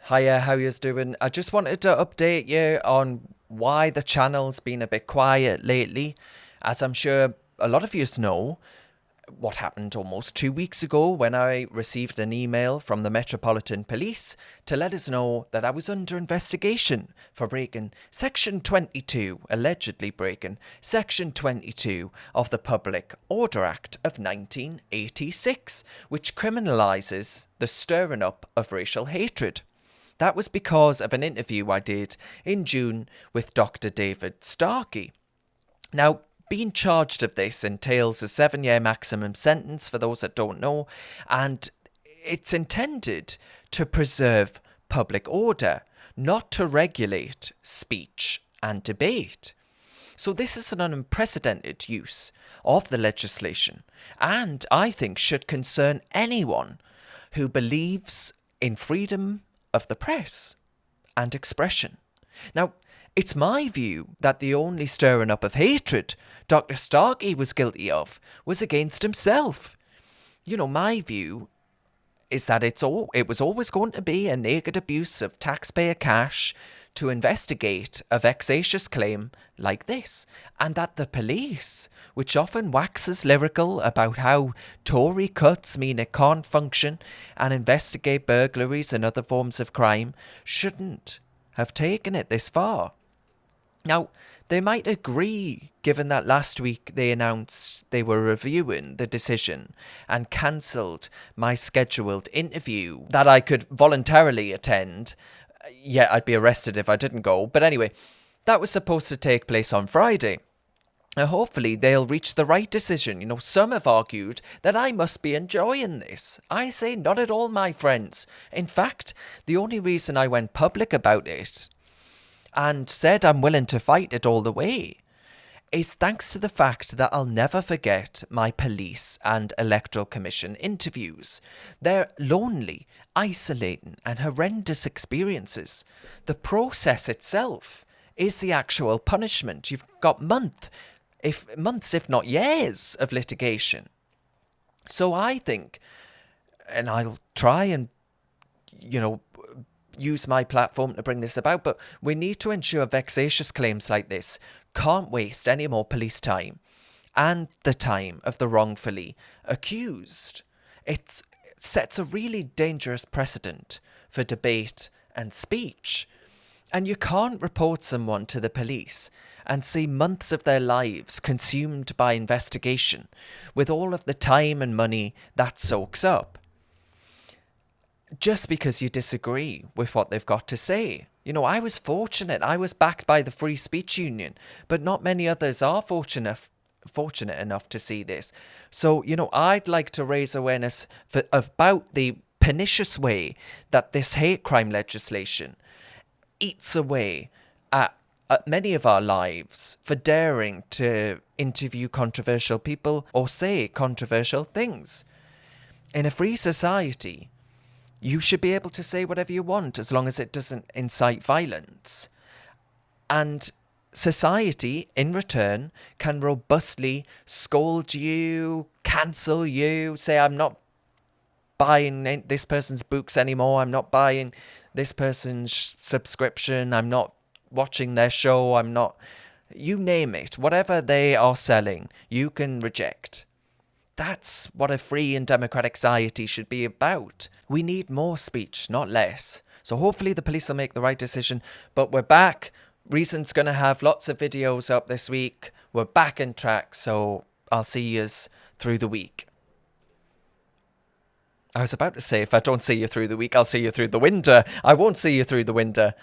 Hiya, how yous doing? I just wanted to update you on why the channel's been a bit quiet lately. As I'm sure a lot of yous know, what happened almost 2 weeks ago when I received an email from the Metropolitan Police to let us know that I was under investigation for breaking Section 22, allegedly breaking Section 22 of the Public Order Act of 1986, which criminalises the stirring up of racial hatred. That was because of an interview I did in June with Dr. David Starkey. Now, being charged of this entails a 7-year maximum sentence, for those that don't know, and it's intended to preserve public order, not to regulate speech and debate. So this is an unprecedented use of the legislation, and I think should concern anyone who believes in freedom of the press and expression. Now, it's my view that the only stirring up of hatred Dr. Starkey was guilty of was against himself. My view is that it was always going to be a naked abuse of taxpayer cash to investigate a vexatious claim like this, and that the police, which often waxes lyrical about how Tory cuts mean it can't function and investigate burglaries and other forms of crime, shouldn't have taken it this far. Now, they might agree, given that last week they announced they were reviewing the decision and cancelled my scheduled interview that I could voluntarily attend. Yeah, I'd be arrested if I didn't go. But anyway, that was supposed to take place on Friday. Hopefully they'll reach the right decision. Some have argued that I must be enjoying this. I say not at all, my friends. In fact, the only reason I went public about it and said I'm willing to fight it all the way is thanks to the fact that I'll never forget my police and electoral commission interviews. They're lonely, isolating and horrendous experiences. The process itself is the actual punishment. You've got months, if not years, of litigation. So I think, and I'll try and, use my platform to bring this about, but we need to ensure vexatious claims like this can't waste any more police time and the time of the wrongfully accused. It sets a really dangerous precedent for debate and speech. And you can't report someone to the police and see months of their lives consumed by investigation with all of the time and money that soaks up, just because you disagree with what they've got to say. I was fortunate. I was backed by the Free Speech Union, but not many others are fortunate enough to see this. So, I'd like to raise awareness about the pernicious way that this hate crime legislation eats away at many of our lives for daring to interview controversial people or say controversial things. In a free society, you should be able to say whatever you want as long as it doesn't incite violence. And society, in return, can robustly scold you, cancel you, say, I'm not buying this person's books anymore, I'm not buying this person's subscription, I'm not watching their show, I'm not... You name it. Whatever they are selling, you can reject. That's what a free and democratic society should be about. We need more speech, not less. So hopefully the police will make the right decision. But we're back. Reason's going to have lots of videos up this week. We're back in track, so I'll see yous through the week. I was about to say, if I don't see you through the week, I'll see you through the winter. I won't see you through the winter.